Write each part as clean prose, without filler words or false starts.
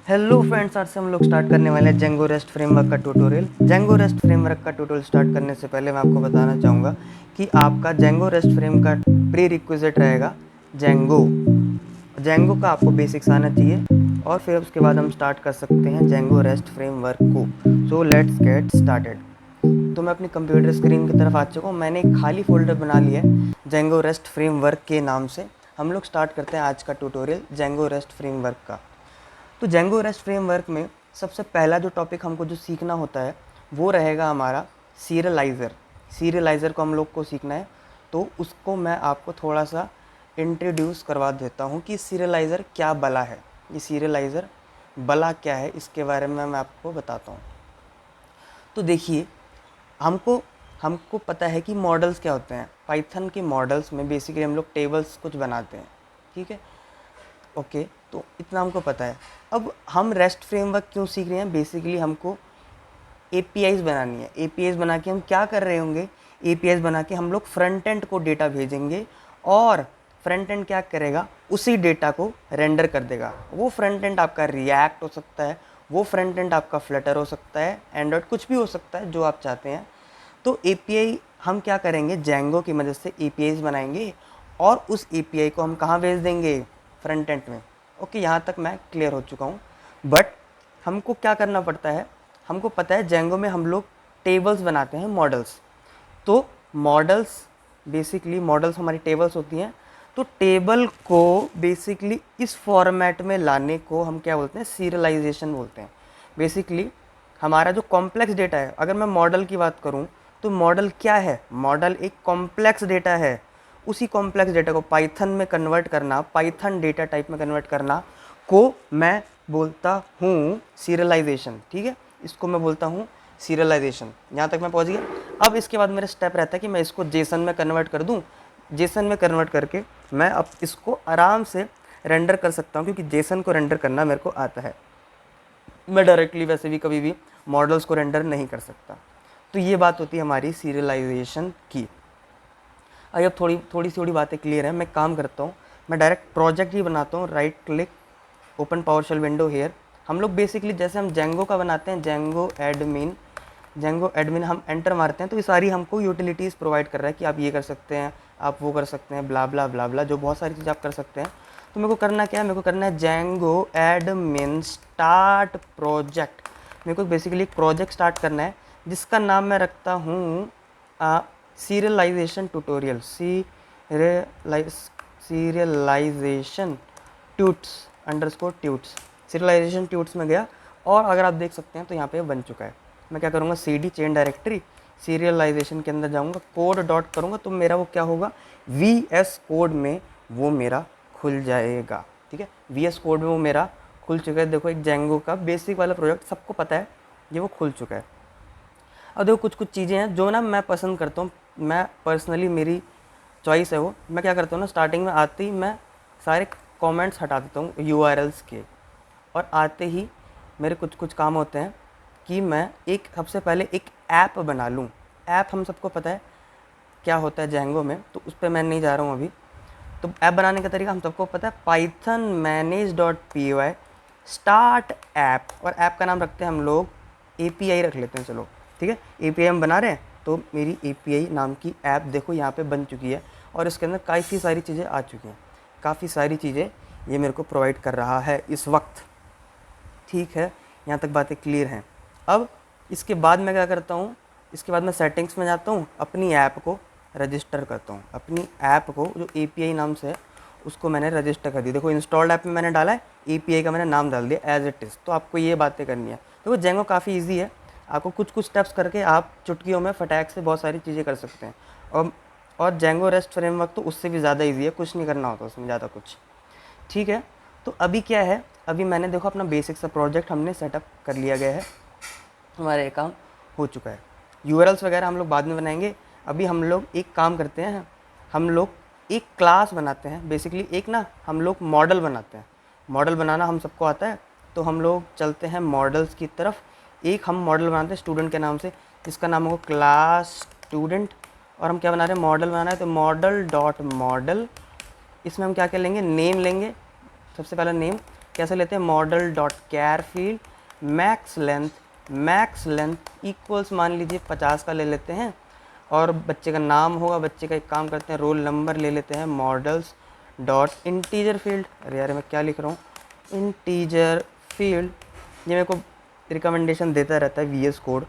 Hello friends, आज से हम लोग स्टार्ट करने वाले हैं जेंगो रेस्ट फ्रेमवर्क का ट्यूटोरियल। जेंगो रेस्ट फ्रेमवर्क का ट्यूटोरियल स्टार्ट करने से पहले मैं आपको बताना चाहूँगा कि आपका जेंगो रेस्ट फ्रेम का प्री रिक्विजिट रहेगा जेंगो। जेंगो का आपको बेसिक्स आना चाहिए और फिर उसके बाद हम स्टार्ट कर सकते हैं जेंगो रेस्ट फ्रेमवर्क को। So let's get started. तो मैं अपनी कंप्यूटर स्क्रीन की तरफ आ चुका हूँ। मैंने एक खाली फोल्डर बना लिया है जेंगो रेस्ट फ्रेमवर्क के नाम से। हम लोग स्टार्ट करते हैं आज का ट्यूटोरियल जेंगो रेस्ट फ्रेमवर्क का। तो जेंगो रेस्ट फ्रेमवर्क में सबसे पहला जो टॉपिक हमको जो सीखना होता है वो रहेगा हमारा सीरियलाइज़र। सीरियलाइज़र को हम लोग को सीखना है, तो उसको मैं आपको थोड़ा सा इंट्रोड्यूस करवा देता हूँ कि सीरियलाइज़र क्या बला है। ये सीरियलाइज़र बला क्या है, इसके बारे में मैं आपको बताता हूँ। तो देखिए, हमको हमको पता है कि मॉडल्स क्या होते हैं। पाइथन के मॉडल्स में बेसिकली हम लोग टेबल्स कुछ बनाते हैं, ठीक है। ओके, तो इतना हमको पता है। अब हम रेस्ट फ्रेमवर्क क्यों सीख रहे हैं? बेसिकली हमको एपीआईज बनानी है। एपीआईज बना के हम क्या कर रहे होंगे? एपीआईज बना के हम लोग फ्रंट एंड को डेटा भेजेंगे और फ्रंट एंड क्या करेगा? उसी डेटा को रेंडर कर देगा। वो फ्रंट एंड आपका रिएक्ट हो सकता है, वो फ्रंट एंड आपका फ्लटर हो सकता है, एंड्रॉयड, कुछ भी हो सकता है जो आप चाहते हैं। तो एपीआई हम क्या करेंगे? जेंगो की मदद से एपीआईज बनाएंगे और उस एपीआई को हम कहाँ भेज देंगे? फ्रंट एंड में। ओके, यहाँ तक मैं क्लियर हो चुका हूँ। बट हमको क्या करना पड़ता है? हमको पता है जेंगो में हम लोग टेबल्स बनाते हैं, मॉडल्स। तो मॉडल्स, बेसिकली मॉडल्स हमारी टेबल्स होती हैं। तो टेबल को बेसिकली इस फॉर्मेट में लाने को हम क्या बोलते हैं? सीरियलाइजेशन बोलते हैं। बेसिकली हमारा जो कॉम्प्लेक्स डेटा है, अगर मैं मॉडल की बात करूं तो मॉडल क्या है? मॉडल एक कॉम्प्लेक्स डेटा है। उसी कॉम्प्लेक्स डेटा को पाइथन में कन्वर्ट करना, पाइथन डेटा टाइप में कन्वर्ट करना को मैं बोलता हूँ सीरियलाइजेशन, ठीक है। इसको मैं बोलता हूँ सीरियलाइजेशन। यहाँ तक मैं पहुँच गया। अब इसके बाद मेरा स्टेप रहता है कि मैं इसको जेसन में कन्वर्ट कर दूँ। जेसन में कन्वर्ट करके मैं अब इसको आराम से रेंडर कर सकता हूँ, क्योंकि जेसन को रेंडर करना मेरे को आता है। मैं डायरेक्टली वैसे भी कभी भी मॉडल्स को रेंडर नहीं कर सकता। तो ये बात होती है हमारी सीरियलाइजेशन की। अब थोड़ी बातें क्लियर है। मैं काम करता हूँ, मैं डायरेक्ट प्रोजेक्ट ही बनाता हूँ। Right click, open PowerShell window here. हम लोग बेसिकली जैसे हम जेंगो का बनाते हैं, जेंगो एडमिन हम एंटर मारते हैं तो ये सारी हमको यूटिलिटीज़ प्रोवाइड कर रहा है कि आप ये कर सकते हैं, आप वो कर सकते हैं, ब्ला ब्ला ब्ला ब्ला, जो बहुत सारी चीज़ें आप कर सकते हैं। तो मेरे को करना क्या है? मेरे को करना है जेंगो एडमिन स्टार्ट प्रोजेक्ट। मेरे को बेसिकली एक प्रोजेक्ट स्टार्ट करना है जिसका नाम मैं रखता हूँ serialisation tutorial. Serialisation tuts underscore tuts. Serialisation tuts में गया और अगर आप देख सकते हैं तो यहाँ पे बन चुका है। मैं क्या करूँगा? cd चेन डायरेक्टरी सीरियलाइजेशन के अंदर जाऊँगा, कोड डॉट करूँगा तो मेरा वो क्या होगा? वीएस कोड में वो मेरा खुल जाएगा, ठीक है। वीएस कोड में वो मेरा खुल चुका है। देखो, एक जेंगो का बेसिक वाला प्रोजेक्ट सबको पता है, ये वो खुल चुका है। अब देखो, कुछ कुछ चीज़ें हैं जो ना मैं पसंद करता हूँ। मैं पर्सनली, मेरी चॉइस है वो। मैं क्या करता हूँ ना, स्टार्टिंग में आते ही मैं सारे कमेंट्स हटा देता हूँ यूआरएल्स के। और आते ही मेरे कुछ कुछ काम होते हैं कि मैं एक सबसे पहले एक ऐप बना लूँ। ऐप हम सबको पता है क्या होता है जेंगो में, तो उस पर मैं नहीं जा रहा हूँ अभी। तो ऐप बनाने का तरीका हम सबको पता है, पाइथन manage.py स्टार्ट ऐप। और ऐप का नाम रखते हैं हम लोग एपीआई रख लेते हैं, चलो ठीक है। एपीआई हम बना रहे हैं, तो मेरी एपीआई नाम की ऐप देखो यहाँ पे बन चुकी है और इसके अंदर काफ़ी सारी चीज़ें आ चुकी हैं। काफ़ी सारी चीज़ें ये मेरे को प्रोवाइड कर रहा है इस वक्त, ठीक है। यहाँ तक बातें क्लियर हैं। अब इसके बाद मैं क्या करता हूँ? इसके बाद मैं सेटिंग्स में जाता हूँ, अपनी ऐप को रजिस्टर करता हूँ। अपनी ऐप को जो एपीआई नाम से है उसको मैंने रजिस्टर कर दी। देखो, इंस्टॉल्ड ऐप में मैंने डाला है, एपीआई का मैंने नाम डाल दिया एज इट इज़। तो आपको ये बातें करनी है। देखो, जेंगो काफ़ी ईजी है। आपको कुछ कुछ स्टेप्स करके आप चुटकियों में फटाक से बहुत सारी चीज़ें कर सकते हैं। और जेंगो रेस्ट फ्रेमवर्क तो उससे भी ज़्यादा ईजी है, कुछ नहीं करना होता उसमें ज़्यादा कुछ, ठीक है। तो अभी क्या है? अभी मैंने देखो अपना बेसिक सा प्रोजेक्ट हमने सेटअप कर लिया गया है, हमारा ये काम हो चुका है। यूआरएल्स वगैरह हम लोग बाद में बनाएंगे। अभी हम लोग एक काम करते हैं, हम लोग एक क्लास बनाते हैं। बेसिकली एक ना हम लोग मॉडल बनाते हैं। मॉडल बनाना हम सबको आता है, तो हम लोग चलते हैं मॉडल्स की तरफ। एक हम मॉडल बनाते हैं स्टूडेंट के नाम से, जिसका नाम होगा क्लास स्टूडेंट। और हम क्या बना रहे हैं? मॉडल बनाना है, तो मॉडल डॉट मॉडल। इसमें हम क्या क्या लेंगे? नेम लेंगे, सबसे पहला नेम। कैसे लेते हैं, model dot char field max length equals मान लीजिए 50 का ले लेते हैं, और बच्चे का नाम होगा, बच्चे का एक काम करते हैं रोल नंबर ले लेते हैं, मॉडल्स डॉट इंटीजर फील्ड, अरे यार मैं क्या लिख रहा हूँ, इंटीजर फील्ड। ये मेरे को रिकमेंडेशन देता रहता है VS कोड,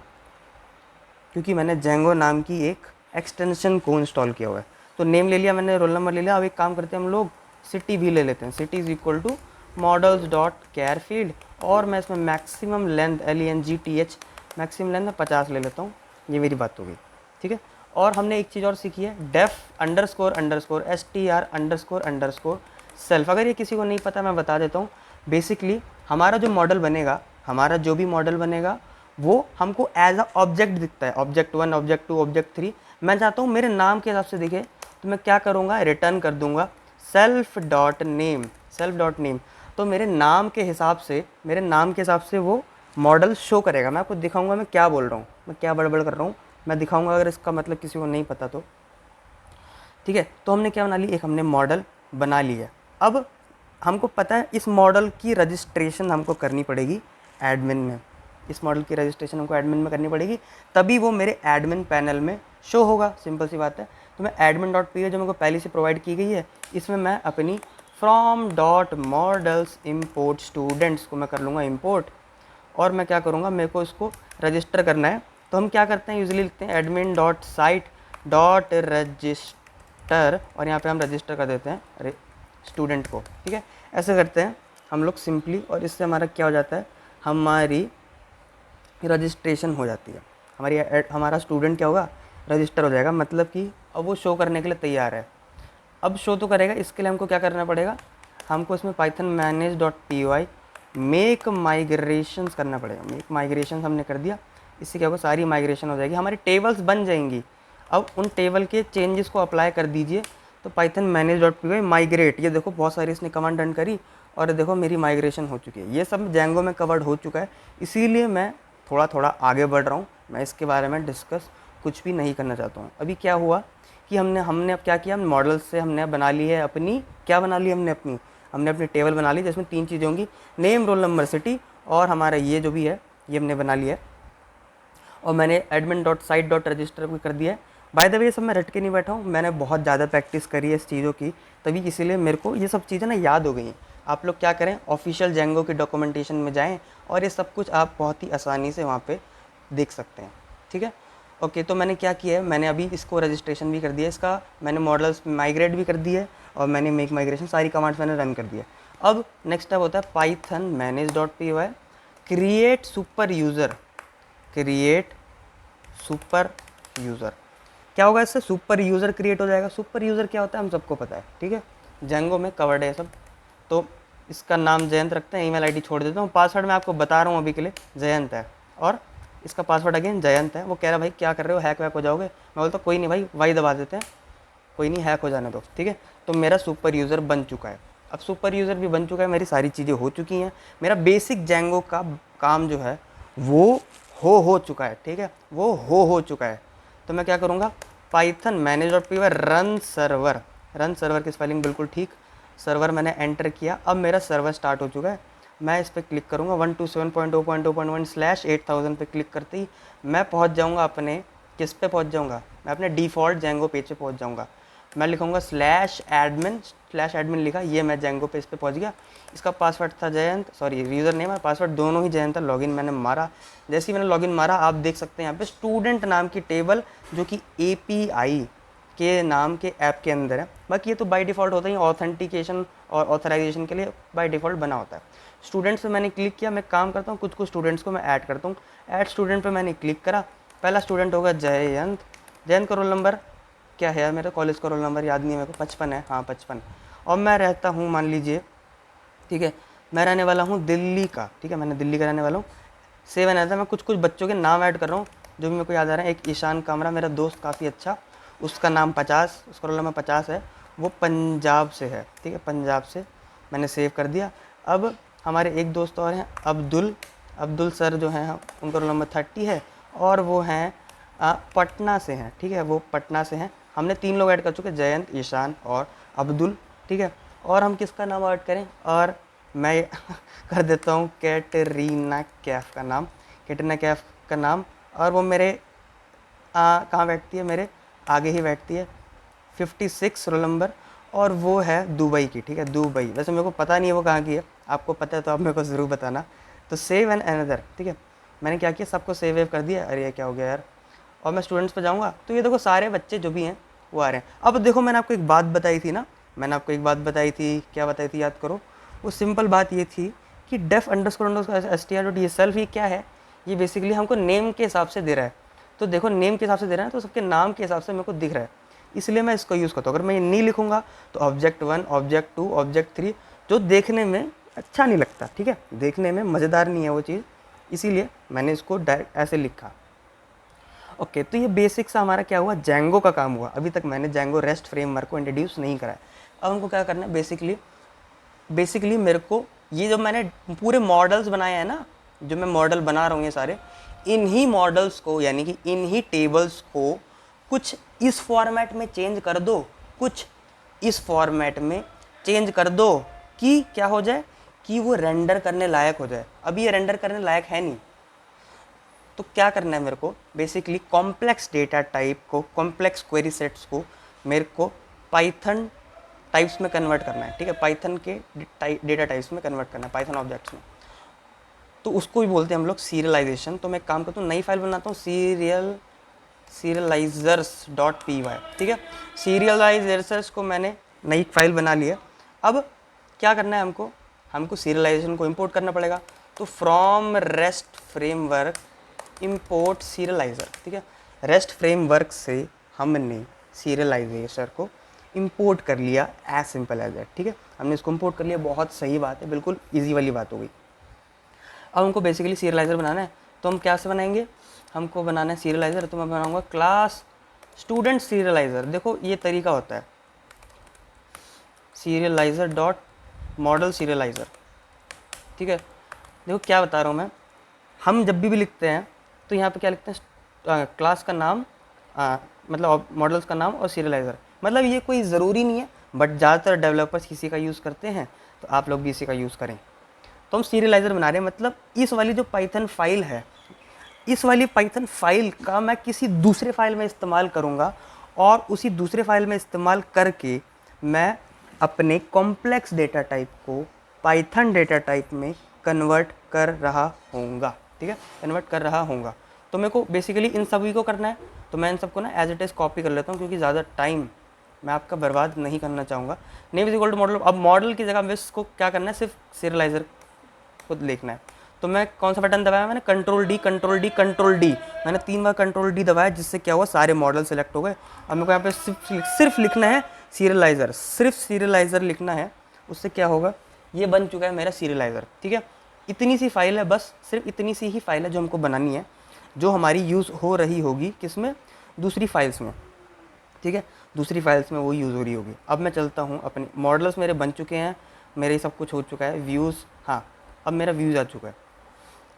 क्योंकि मैंने जेंगो नाम की एक एक्सटेंशन को इंस्टॉल किया हुआ है। तो नेम ले लिया मैंने, रोल नंबर ले लिया। अब एक काम करते हैं हम लोग, सिटी भी ले लेते हैं, city is equal to models dot char field, और मैं इसमें maximum length LENGTH maximum length 50 ले लेता हूँ। ये मेरी बात हो गई, ठीक है। और हमने एक चीज़ और सीखी है, def underscore underscore STR underscore underscore self. अगर ये किसी को नहीं पता मैं बता देता हूँ। बेसिकली हमारा जो मॉडल बनेगा, हमारा जो भी मॉडल बनेगा वो हमको एज अ ऑब्जेक्ट दिखता है, ऑब्जेक्ट 1 ऑब्जेक्ट 2 ऑब्जेक्ट 3। मैं चाहता हूँ मेरे नाम के हिसाब से दिखे, तो मैं क्या करूँगा, रिटर्न कर दूंगा सेल्फ डॉट नेम। तो मेरे नाम के हिसाब से वो मॉडल शो करेगा। मैं आपको दिखाऊंगा मैं क्या बोल रहा हूँ, मैं क्या बड़बड़ कर रहा हूँ, मैं दिखाऊंगा अगर इसका मतलब किसी को नहीं पता तो, ठीक है। तो हमने क्या बना ली, एक हमने मॉडल बना ली है। अब हमको पता है इस मॉडल की रजिस्ट्रेशन हमको करनी पड़ेगी एडमिन में, इस मॉडल की रजिस्ट्रेशन हमको एडमिन में करनी पड़ेगी, तभी वो मेरे एडमिन पैनल में शो होगा। सिंपल सी बात है। तो मैं एडमिन डॉट पी जो मेरे को पहले से प्रोवाइड की गई है, इसमें मैं अपनी from dot models import students को मैं कर लूँगा इम्पोर्ट, और मैं क्या करूँगा, मेरे को इसको रजिस्टर करना है। तो हम क्या करते हैं, यूजली लिखते हैं admin dot site dot register, और यहाँ पे हम रजिस्टर कर देते हैं अरे स्टूडेंट को, ठीक है। ऐसे करते हैं हम लोग सिंपली, और इससे हमारा क्या हो जाता है, हमारी रजिस्ट्रेशन हो जाती है, हमारा स्टूडेंट क्या होगा, रजिस्टर हो जाएगा। मतलब कि अब वो शो करने के लिए तैयार है। अब शो तो करेगा, इसके लिए हमको क्या करना पड़ेगा, हमको इसमें Python manage dot py make migration करना पड़ेगा। मेक माइग्रेशन हमने कर दिया, इससे क्या होगा, सारी माइग्रेशन हो जाएगी, हमारी टेबल्स बन जाएंगी। अब उन टेबल के चेंजेस को अप्लाई कर दीजिए। तो Python manage dot py migrate, ये देखो बहुत सारी इसने कमांड रन करी, और देखो मेरी माइग्रेशन हो चुकी है। ये सब जेंगो में कवर्ड हो चुका है, इसीलिए मैं थोड़ा थोड़ा आगे बढ़ रहा हूँ। मैं इसके बारे में डिस्कस कुछ भी नहीं करना चाहता हूँ। अभी क्या हुआ कि हमने अब क्या किया, मॉडल से हमने बना ली है अपनी, क्या बना ली हमने अपनी टेबल बना ली, जिसमें 3 चीज़ें होंगी, नेम रोल नंबर सिटी, और हमारा ये जो भी है ये हमने बना लिया है। और मैंने admin dot site dot register भी कर दिया है। बाय द वे ये सब मैं रट के नहीं बैठा हूँ, मैंने बहुत ज़्यादा प्रैक्टिस करी है इस चीज़ों की, तभी इसीलिए मेरे को ये सब चीज़ें ना याद हो गई हैं। आप लोग क्या करें, ऑफिशियल जेंगो की डॉक्यूमेंटेशन में जाएँ, और ये सब कुछ आप बहुत ही आसानी से वहाँ पर देख सकते हैं, ठीक है। ओके, तो मैंने क्या किया है, मैंने अभी इसको रजिस्ट्रेशन भी कर दिया, इसका मैंने मॉडल्स माइग्रेट भी कर दिया है, और मैंने मेक माइग्रेशन सारी कमांड्स मैंने रन कर दिया। अब नेक्स्ट स्टेप होता है Python manage dot py create super user, क्या होगा इससे, सुपर यूज़र क्रिएट हो जाएगा। सुपर यूज़र क्या होता है हम सबको पता है, ठीक है, जेंगो में कवर्ड है सब। तो इसका नाम जयंत रखते हैं, ईमेल आईडी छोड़ देता हूँ, पासवर्ड मैं आपको बता रहा हूँ अभी के लिए जयंत है, और इसका पासवर्ड अगेन जयंत है। वो कह रहा है भाई क्या कर रहे हो, हैक वैक हो जाओगे। मैं बोलता कोई नहीं भाई, वाई दबा देते हैं, कोई नहीं हैक हो जाने दो, ठीक है। तो मेरा सुपर यूज़र बन चुका है। अब सुपर यूज़र भी बन चुका है, मेरी सारी चीज़ें हो चुकी हैं, मेरा बेसिक जेंगो का काम जो है वो हो चुका है, ठीक है, वो हो चुका है। तो मैं क्या करूँगा, Python manage dot py run server की स्पेलिंग बिल्कुल ठीक, सर्वर मैंने एंटर किया। अब मेरा सर्वर स्टार्ट हो चुका है। मैं इस पर क्लिक करूँगा 127.0.0.1/8000 पे क्लिक करते ही मैं पहुँच जाऊँगा अपने, किस पे पहुँच जाऊँगा, मैं अपने डिफ़ॉल्ट जेंगो पेज पे पहुँच जाऊँगा। मैं लिखूँगा /admin लिखा, ये मैं जेंगो पेज पे पहुँच गया। इसका पासवर्ड था जयंत, सॉरी यूज़र नेम और पासवर्ड दोनों ही जयंत था। लॉगिन मैंने मारा, जैसे ही मैंने लॉगिन मारा आप देख सकते हैं यहाँ पे स्टूडेंट नाम की टेबल जो कि API के नाम के ऐप के अंदर है। बाकी ये तो बाय डिफ़ॉल्ट होता ही, ऑथेंटिकेशन और ऑथराइजेशन के लिए बाय डिफ़ॉल्ट बना होता है। स्टूडेंट्स पे मैंने क्लिक किया, मैं काम करता हूँ कुछ स्टूडेंट्स को मैं ऐड करता हूँ। ऐड स्टूडेंट पे मैंने क्लिक करा, पहला स्टूडेंट होगा जयंत का रोल नंबर क्या है, मेरे कॉलेज का रोल नंबर याद नहीं है मेरे को, 55 है, हाँ 55। और मैं रहता हूँ मान लीजिए, ठीक है, मैं रहने वाला हूँ दिल्ली का, ठीक है, मैंने दिल्ली का रहने वाला हूँ। 7 आता है, मैं कुछ बच्चों के नाम ऐड कर रहा हूँ जो भी मेरे को याद आ रहा है। एक ईशान कामरा मेरा दोस्त काफ़ी अच्छा, उसका नाम 50, उसका रोल नंबर 50 है, वो पंजाब से है, ठीक है, पंजाब से मैंने सेव कर दिया। अब हमारे एक दोस्त और हैं अब्दुल सर जो हैं, उनका रोल नंबर 30 है, और वो हैं पटना से हैं, ठीक है, वो पटना से हैं। हमने 3 लोग ऐड कर चुके, जयंत, ईशान और अब्दुल, ठीक है। और हम किसका नाम ऐड करें, और मैं कर देता हूँ कैटरीना कैफ का नाम, कैटरीना कैफ का नाम, और वो मेरे कहाँ बैठती है, मेरे आगे ही बैठती है, 56 रोल नंबर, और वो है दुबई की, ठीक है, दुबई। वैसे मेरे को पता नहीं है वो कहाँ की है, आपको पता है तो आप मेरे को ज़रूर बताना। तो सेव एंड अनदर, ठीक है, मैंने क्या किया, सबको सेव वेव कर दिया। अरे ये क्या हो गया यार, और मैं स्टूडेंट्स पे जाऊँगा तो ये देखो सारे बच्चे जो भी हैं वो आ रहे हैं। अब देखो मैंने आपको एक बात बताई थी ना, मैंने आपको एक बात बताई थी, क्या बताई थी याद करो। वो सिंपल बात ये थी कि डेफ अंडरस्कोर str.dsl ये क्या है, ये बेसिकली हमको नेम के हिसाब से दे रहा है। तो देखो नेम के हिसाब से दे रहा है तो सबके नाम के हिसाब से मेरे को दिख रहा है, इसलिए मैं इसको यूज़ करता हूँ। अगर मैं ये नहीं लिखूंगा तो ऑब्जेक्ट 1, ऑब्जेक्ट 2, ऑब्जेक्ट 3 जो देखने में अच्छा नहीं लगता, ठीक है, देखने में मज़ेदार नहीं है वो चीज़, इसीलिए मैंने इसको डायरेक्ट ऐसे लिखा। ओके, तो ये बेसिक सा हमारा क्या हुआ, जेंगो का काम हुआ। अभी तक मैंने जेंगो रेस्ट फ्रेमवर्क को इंट्रोड्यूस नहीं करा है। अब हमको क्या करना है, बेसिकली मेरे को ये जो मैंने पूरे मॉडल्स बनाए हैं ना, जो मैं मॉडल बना रहा हूँ ये सारे, इन्हीं मॉडल्स को यानी कि इन्हीं टेबल्स को कुछ इस फॉर्मेट में चेंज कर दो, कुछ इस फॉर्मेट में चेंज कर दो कि क्या हो जाए, कि वो रेंडर करने लायक हो जाए। अभी ये रेंडर करने लायक है नहीं, तो क्या करना है मेरे को, बेसिकली कॉम्प्लेक्स डेटा टाइप को, कॉम्प्लेक्स क्वेरी सेट्स को मेरे को पाइथन टाइप्स में कन्वर्ट करना है, ठीक है, पाइथन के डेटा टाइप्स में कन्वर्ट करना है, पाइथन ऑब्जेक्ट्स में। तो उसको भी बोलते हैं हम लोग सीरियलाइजेशन। तो मैं एक काम करता हूँ, नई फाइल बनाता हूँ, serializers.py, ठीक है, सीरियलाइजर्स को मैंने नई फाइल बना ली है। अब क्या करना है हमको सीरियलाइजेशन को इंपोर्ट करना पड़ेगा। तो from rest framework import serialiser, ठीक है, रेस्ट फ्रेमवर्क से हमने सीरियलाइजेशन को इंपोर्ट कर लिया, एज सिंपल एज दैट, ठीक है, हमने इसको इंपोर्ट कर लिया, बहुत सही बात है, बिल्कुल ईजी वाली बात हो गई। अब हमको बेसिकली सीरियलाइज़र बनाना है, तो हम क्या से बनाएंगे, हमको बनाना है सीरियलाइज़र, तो मैं बनाऊंगा क्लास स्टूडेंट सीरियलाइज़र। देखो ये तरीका होता है, सीरियलाइज़र डॉट मॉडल सीरियलाइज़र, ठीक है। देखो क्या बता रहा हूँ मैं, हम जब भी लिखते हैं तो यहाँ पे क्या लिखते हैं, क्लास का नाम, मतलब मॉडल्स का नाम और सीरियलाइज़र। मतलब ये कोई ज़रूरी नहीं है, बट ज़्यादातर डेवलपर्स इसी का यूज़ करते हैं, तो आप लोग भी इसी का यूज़ करें। तो हम सीरियलाइज़र बना रहे हैं, मतलब इस वाली जो पाइथन फाइल है, इस वाली पाइथन फाइल का मैं किसी दूसरे फाइल में इस्तेमाल करूँगा, और उसी दूसरे फाइल में इस्तेमाल करके मैं अपने कॉम्प्लेक्स डेटा टाइप को पाइथन डेटा टाइप में कन्वर्ट कर रहा होऊंगा, ठीक है, कन्वर्ट कर रहा होऊंगा। तो मेरे को बेसिकली इन सभी को करना है, तो मैं इन सबको ना एज इट इज़ कॉपी कर लेता हूँ, क्योंकि ज़्यादा टाइम मैं आपका बर्बाद नहीं करना चाहूँगा। Name is equal to model, अब मॉडल की जगह में इसको क्या करना है, सिर्फ सीरियलाइज़र को लिखना है। तो मैं कौन सा बटन दबाया, मैंने control D control D control D, मैंने 3 बार कंट्रोल डी दबाया, जिससे क्या हुआ, सारे मॉडल सेलेक्ट हो गए। अब मेरे को यहाँ पे सिर्फ लिखना है सीरियलाइज़र, सिर्फ सीरियलाइज़र लिखना है, उससे क्या होगा, ये बन चुका है मेरा सीरियलाइज़र, ठीक है। इतनी सी फाइल है, बस सिर्फ इतनी सी ही फाइल है जो हमको बनानी है, जो हमारी यूज़ हो रही होगी किसमें, दूसरी फाइल्स में, ठीक है, दूसरी फाइल्स में वो यूज़ हो रही होगी। अब मैं चलता हूँ, अपने मॉडल्स मेरे बन चुके हैं, मेरे सब कुछ हो चुका है, व्यूज़, हाँ अब मेरा व्यूज़ आ चुका है।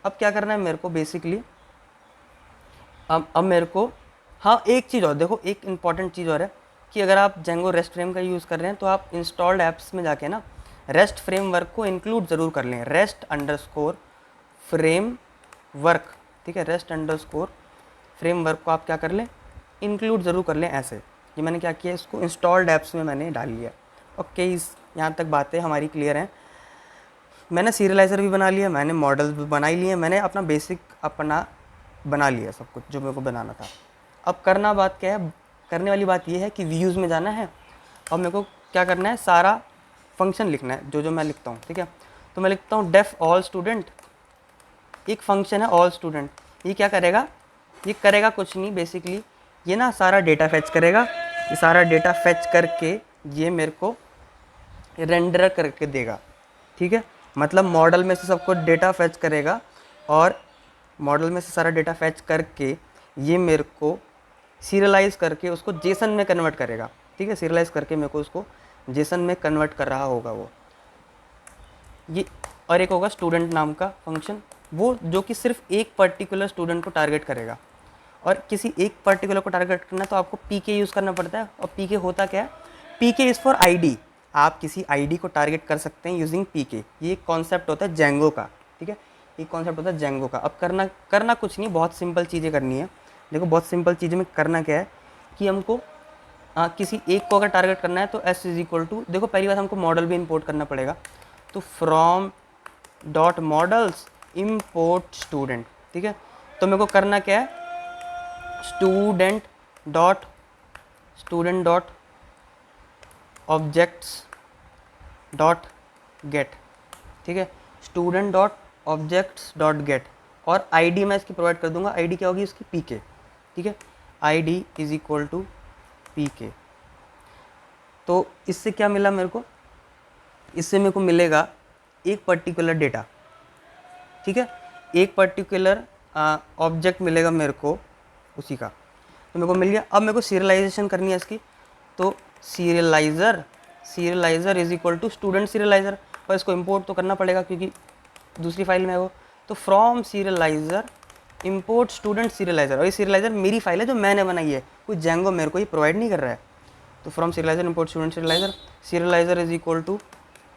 अब क्या करना है मेरे को बेसिकली, अब मेरे को, हाँ एक चीज़ और देखो, एक इम्पॉर्टेंट चीज़ और है कि अगर आप जेंगो रेस्ट फ्रेम का यूज़ कर रहे हैं तो आप इंस्टॉल्ड ऐप्स में जाके ना रेस्ट फ्रेमवर्क को इंक्लूड ज़रूर कर लें, रेस्ट अंडरस्कोर फ्रेम वर्क, ठीक है, रेस्ट अंडरस्कोर फ्रेमवर्क को आप क्या कर लें, इंक्लूड ज़रूर कर लें। ऐसे ये मैंने क्या किया, इसको इंस्टॉल्ड ऐप्स में मैंने डाल लिया। ओके, इस यहाँ तक बातें हमारी क्लियर हैं। मैंने सीरियलाइज़र भी बना लिया, मैंने मॉडल भी बना ही लिए, मैंने अपना बेसिक अपना बना लिया सब कुछ जो मेरे को बनाना था। अब करना बात क्या है, करने वाली बात ये है कि व्यूज़ में जाना है और मेरे को क्या करना है, सारा फंक्शन लिखना है जो मैं लिखता हूँ, ठीक है। तो मैं लिखता हूँ डेफ ऑल स्टूडेंट, एक फंक्शन है ऑल स्टूडेंट, ये क्या करेगा, ये करेगा कुछ नहीं, बेसिकली ये ना सारा डेटा फैच करेगा, ये सारा डेटा फैच करके ये मेरे को रेंडर करके देगा, ठीक है। मतलब मॉडल में से सबको डेटा फैच करेगा और मॉडल में से सारा डेटा फैच करके ये मेरे को सीरियलाइज़ करके उसको जेसन में कन्वर्ट करेगा, ठीक है, सीरियलाइज़ करके मेरे को उसको जेसन में कन्वर्ट कर रहा होगा वो ये। और एक होगा स्टूडेंट नाम का फंक्शन, वो जो कि सिर्फ एक पर्टिकुलर स्टूडेंट को टारगेट करेगा, और किसी एक पर्टिकुलर को टारगेट करना तो आपको पीके यूज़ करना पड़ता है। और पीके होता क्या है, पीके इज़ फॉर आईडी, आप किसी आईडी को टारगेट कर सकते हैं यूजिंग पीके। ये एक कॉन्सेप्ट होता है जेंगो का, ठीक है, ये कॉन्सेप्ट होता है जेंगो का। अब करना कुछ नहीं, बहुत सिंपल चीज़ें करनी है। देखो बहुत सिंपल चीज़ें में करना क्या है कि हमको किसी एक को अगर टारगेट करना है तो एस इज इक्वल टू, देखो पहली बात हमको मॉडल भी इंपोर्ट करना पड़ेगा, तो from dot models import student, ठीक है। तो मेरे को करना क्या है, student dot objects dot gate, ठीक है, student dot objects dot gate, और आईडी मैं इसकी प्रोवाइड कर दूंगा। आईडी क्या होगी इसकी, पीके, ठीक है, आईडी इज इक्वल टू पीके। तो इससे क्या मिला मेरे को, इससे मेरे को मिलेगा एक पर्टिकुलर डेटा, ठीक है, एक पर्टिकुलर ऑब्जेक्ट मिलेगा मेरे को उसी का, तो मेरे को मिल गया। अब मेरे को सीरियलाइजेशन करनी है इसकी, तो सीरियलाइज़र is equal to student serializer, और इसको इंपोर्ट तो करना पड़ेगा क्योंकि दूसरी फाइल में है वो, तो from serializer import student serializer, और ये सीरियलाइज़र मेरी फाइल है जो मैंने बनाई है, कोई जेंगो मेरे को ये प्रोवाइड नहीं कर रहा है। तो from serializer import student serializer is equal to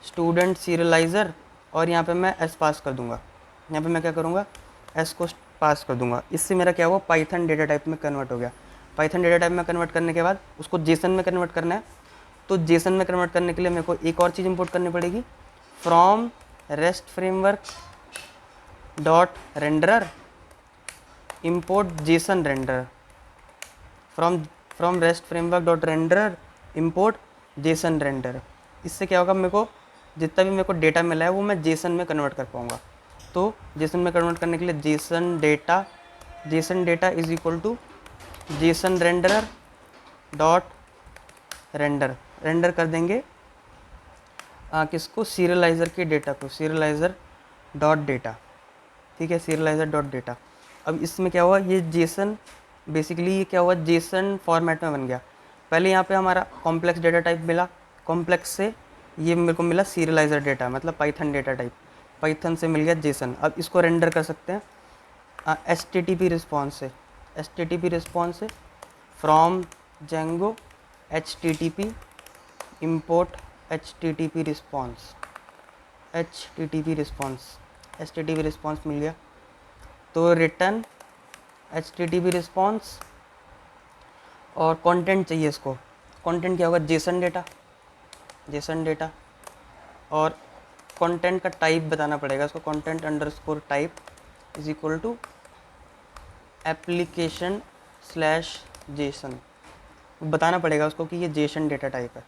student serializer, और यहाँ पे मैं एस पास कर दूंगा, यहाँ पे मैं क्या करूँगा, एस को पास कर दूंगा। इससे मेरा क्या हुआ, पाइथन डेटा टाइप में कन्वर्ट हो गया। पाइथन डेटा टाइप में कन्वर्ट करने के बाद उसको जेसन में कन्वर्ट करना है, तो जेसन में कन्वर्ट करने के लिए मेरे को एक और चीज़ इंपोर्ट करनी पड़ेगी, from rest framework dot renderer import Jason render, from rest framework dot renderer import Jason render. इससे क्या होगा, मेरे को जितना भी मेरे को डेटा मिला है वो मैं जेसन में कन्वर्ट कर पाऊँगा। तो जेसन में कन्वर्ट करने के लिए JSON data is equal to JSON renderer dot render कर देंगे किसको, सीरियलाइज़र के डेटा को, सीरियलाइज़र डॉट डेटा, ठीक है, सीरियलाइज़र डॉट डेटा। अब इसमें क्या हुआ, ये जेसन बेसिकली ये क्या हुआ, जेसन फॉर्मेट में बन गया। पहले यहाँ पे हमारा कॉम्प्लेक्स डेटा टाइप मिला, कॉम्प्लेक्स से ये मेरे को मिला सीरियलाइज़र डेटा, मतलब पाइथन डेटा टाइप, पाइथन से मिल गया जेसन। अब इसको रेंडर कर सकते हैं HTTP रिस्पॉन्स से from Django HTTP import HTTP response मिल गया। तो रिटर्न HTTP रिस्पॉन्स, और कंटेंट चाहिए इसको, कंटेंट क्या होगा, जेसन डेटा, और कंटेंट का टाइप बताना पड़ेगा इसको, content underscore type is equal to application slash JSON, बताना पड़ेगा उसको कि ये जेसन डेटा टाइप है।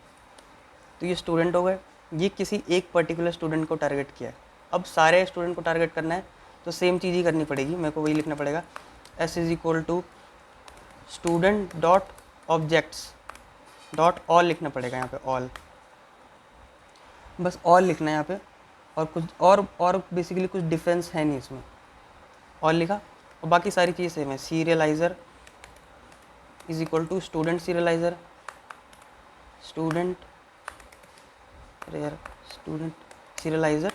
तो ये स्टूडेंट हो गए, ये किसी एक पर्टिकुलर स्टूडेंट को टारगेट किया है। अब सारे स्टूडेंट को टारगेट करना है तो सेम चीज़ ही करनी पड़ेगी, मेरे को वही लिखना पड़ेगा, S is equal to student dot objects dot all लिखना पड़ेगा, यहाँ पे ऑल, बस ऑल लिखना है यहाँ पे, और कुछ और बेसिकली कुछ डिफरेंस है नहीं इसमें, ऑल लिखा, और बाकी सारी चीज़ें सेम है। Serializer is equal to student serializer, student serializer,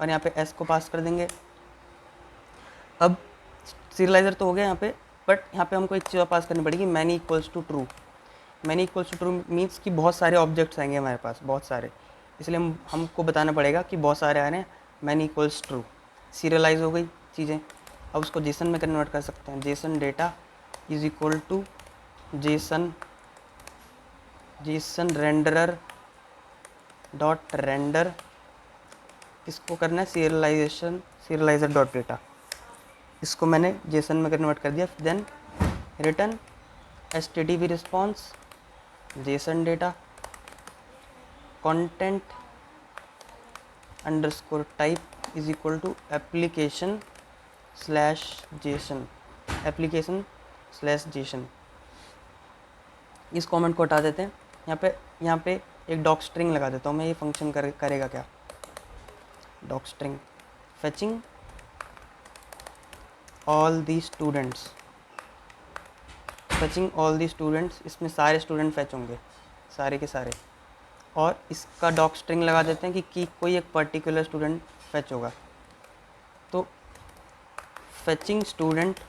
और यहाँ पे एस को पास कर देंगे। अब सीरियलाइज़र तो हो गया यहाँ पे, बट यहाँ पे हमको एक चीज़ पास करनी पड़ेगी, many equals to true means कि बहुत सारे ऑब्जेक्ट्स आएंगे हमारे पास, बहुत सारे, इसलिए हमको बताना पड़ेगा कि बहुत सारे आ रहे हैं, मैनी इक्वल्स ट्रू। सीरियलाइज हो गई चीज़ें, अब उसको जेसन में कन्वर्ट कर सकते हैं, JSON data is equal to JSON renderer dot render, इसको करना है सीरियलाइज़र डॉट डेटा, इसको मैंने जेसन में कन्वर्ट कर दिया। Then return HTTP response JSON data content underscore type is equal to application slash JSON, इस कमेंट को हटा देते हैं। यहाँ पे एक डॉक स्ट्रिंग लगा देता हूँ मैं, ये फंक्शन करेगा क्या, doc string fetching all the students, इसमें सारे स्टूडेंट फैच होंगे, सारे के सारे, और इसका डॉक स्ट्रिंग लगा देते हैं कि कोई एक पर्टिकुलर स्टूडेंट फैच होगा। तो fetching student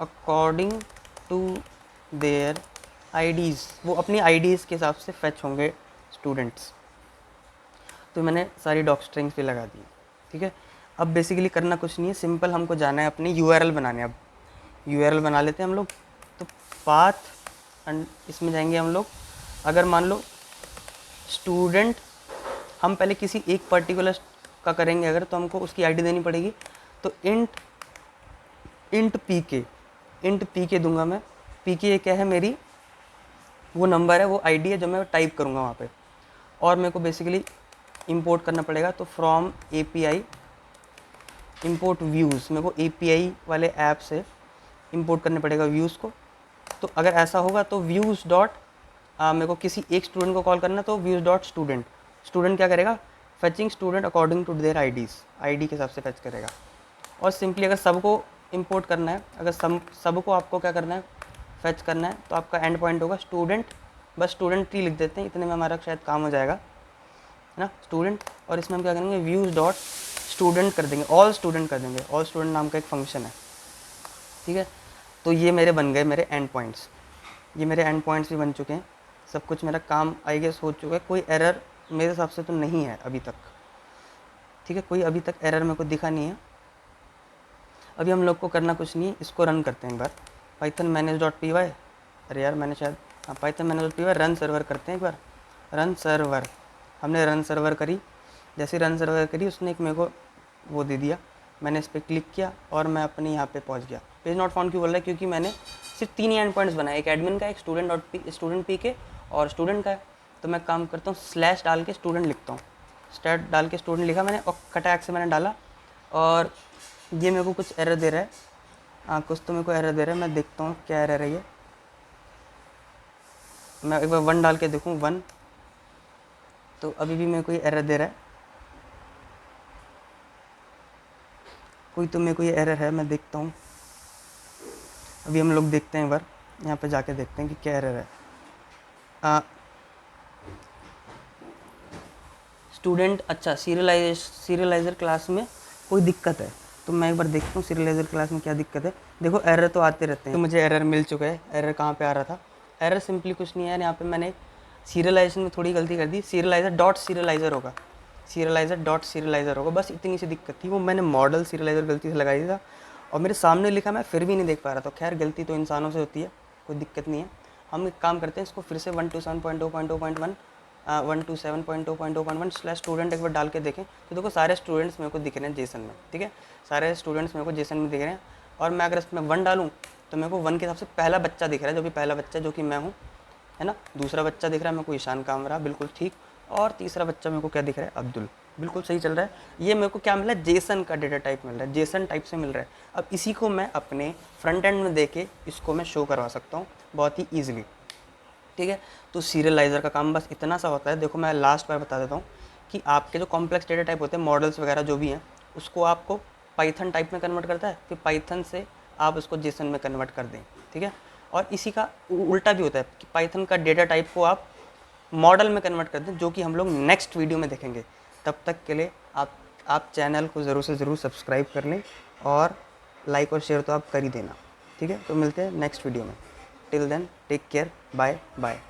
according to their IDs, वो अपनी आईडीज़ के हिसाब से फेच होंगे स्टूडेंट्स। तो मैंने सारी डॉक स्ट्रिंग्स भी लगा दी, ठीक है। अब बेसिकली करना कुछ नहीं है, सिंपल हमको जाना है अपनी यूआरएल बनाने। अब यूआरएल बना लेते हैं हम लोग। तो पाथ एंड इसमें जाएंगे हम लोग। अगर मान लो स्टूडेंट, हम पहले किसी एक पर्टिकुलर का करेंगे अगर, तो हमको उसकी आईडी देनी पड़ेगी। तो इंट पी के दूंगा मैं। पी के क्या है, मेरी वो नंबर है, वो आईडी है जो मैं टाइप करूँगा वहाँ पे। और मेरे को बेसिकली इंपोर्ट करना पड़ेगा। तो फ्रॉम एपीआई इंपोर्ट व्यूज़, मेरे को एपीआई वाले ऐप से इंपोर्ट करने पड़ेगा व्यूज़ को। तो अगर ऐसा होगा तो व्यूज़ डॉट, मेरे को किसी एक स्टूडेंट को कॉल करना, तो व्यूज़ डॉट स्टूडेंट, स्टूडेंट क्या करेगा, fetching student according to their IDs, ID के हिसाब से फेच करेगा। और सिंपली अगर सबको इंपोर्ट करना है, अगर सबको आपको क्या करना है, फेच करना है, तो आपका एंड पॉइंट होगा स्टूडेंट, बस स्टूडेंट ट्री लिख देते हैं, इतने में हमारा शायद काम हो जाएगा, है ना, स्टूडेंट। और इसमें हम क्या करेंगे, व्यूज़ डॉट स्टूडेंट कर देंगे, ऑल स्टूडेंट कर देंगे, ऑल स्टूडेंट नाम का एक फंक्शन है, ठीक है। तो ये मेरे बन गए मेरे एंड पॉइंट्स, ये मेरे एंड पॉइंट्स भी बन चुके हैं, सब कुछ मेरा काम आई गेस हो चुका है। कोई एरर मेरे हिसाब से तो नहीं है अभी तक, ठीक है, कोई अभी तक एरर मेरे को दिखा नहीं है। अभी हम लोग को करना कुछ नहीं है, इसको रन करते हैं एक बार, Python manage dot P Y, अरे यार मैंने शायद, हाँ Python manage dot P Y, run server करते हैं एक बार, रन सर्वर। हमने रन सर्वर करी, जैसे रन सर्वर करी उसने एक मेरे को वो दे दिया, मैंने इस पर क्लिक किया और मैं अपने यहाँ पे पहुँच गया। पेज नॉट फाउंड क्यों बोल रहा है, क्योंकि मैंने सिर्फ 3 ही एंड पॉइंट्स बनाए, एक एडमिन का, एक स्टूडेंट पी के और स्टूडेंट का है। तो मैं काम करता हूँ, स्लैश डाल के स्टूडेंट लिखता हूँ, स्टैट डाल के स्टूडेंट लिखा मैंने और कटैक से मैंने डाला। और ये मेरे को कुछ एरर दे रहा है, हाँ कुछ तो मेरे को एरर दे रहा है, मैं देखता हूँ क्या एरर है ये। मैं एक बार 1 डाल के देखूँ, 1, तो अभी भी मेरे को ये एरर दे रहा है, कोई तो मेरे को ये एरर है, मैं देखता हूँ। अभी हम लोग देखते हैं एक बार, यहाँ पे जाके देखते हैं कि क्या एरर है। स्टूडेंट, अच्छा सीरियलाइजर क्लास में कोई दिक्कत है, तो मैं एक बार देखता हूँ सीरियलाइजर क्लास में क्या दिक्कत है। देखो एरर तो आते रहते हैं, तो मुझे एरर मिल चुका है। एरर कहाँ पे आ रहा था, एरर सिंपली कुछ नहीं है, यहाँ पे मैंने सीरियलाइजेशन में थोड़ी गलती कर दी, सीरियलाइजर डॉट सीरियलाइजर होगा, सीरियलाइजर डॉट सीरियलाइजर होगा, बस इतनी सी दिक्कत थी। वो मैंने मॉडल सीरियलाइजर गलती से लगाई था और मेरे सामने लिखा, मैं फिर भी नहीं देख पा रहा। तो खैर गलती तो इंसानों से होती है, कोई दिक्कत नहीं है। हम एक काम करते हैं, इसको फिर से 127.0.0.1 127.0.0.1/student एक बार डाल के देखें, तो देखो सारे स्टूडेंट्स मेरे को दिख रहे हैं जेसन में, ठीक है, सारे स्टूडेंट्स मेरे को जेसन में दिख रहे हैं। और मैं अगर इसमें 1 डालूँ तो मेरे को 1 के हिसाब से पहला बच्चा दिख रहा है, जो भी पहला बच्चा जो कि मैं हूँ, है ना। दूसरा बच्चा दिख रहा है मेरे को ईशान कामरा, बिल्कुल ठीक। और तीसरा बच्चा मेरे को क्या दिख रहा है, अब्दुल, बिल्कुल सही चल रहा है। ये मेरे को क्या मिला है, जेसन का डेटा टाइप मिल रहा है, जेसन टाइप से मिल रहा है। अब इसी को मैं अपने फ्रंट एंड में देके इसको मैं शो करवा सकता हूँ बहुत ही ईजिली, ठीक है। तो सीरियलाइज़र का काम बस इतना सा होता है। देखो मैं लास्ट बार बता देता हूँ कि आपके जो कॉम्प्लेक्स डेटा टाइप होते हैं, मॉडल्स वगैरह जो भी हैं, उसको आपको पाइथन टाइप में कन्वर्ट करता है, फिर पाइथन से आप उसको जेसन में कन्वर्ट कर दें, ठीक है। और इसी का उल्टा भी होता है कि पाइथन का डेटा टाइप को आप मॉडल में कन्वर्ट कर दें, जो कि हम लोग नेक्स्ट वीडियो में देखेंगे। तब तक के लिए आप चैनल को ज़रूर से ज़रूर सब्सक्राइब कर लें और लाइक और शेयर तो आप कर ही देना, ठीक है। तो मिलते हैं नेक्स्ट वीडियो में, till then take care, bye bye.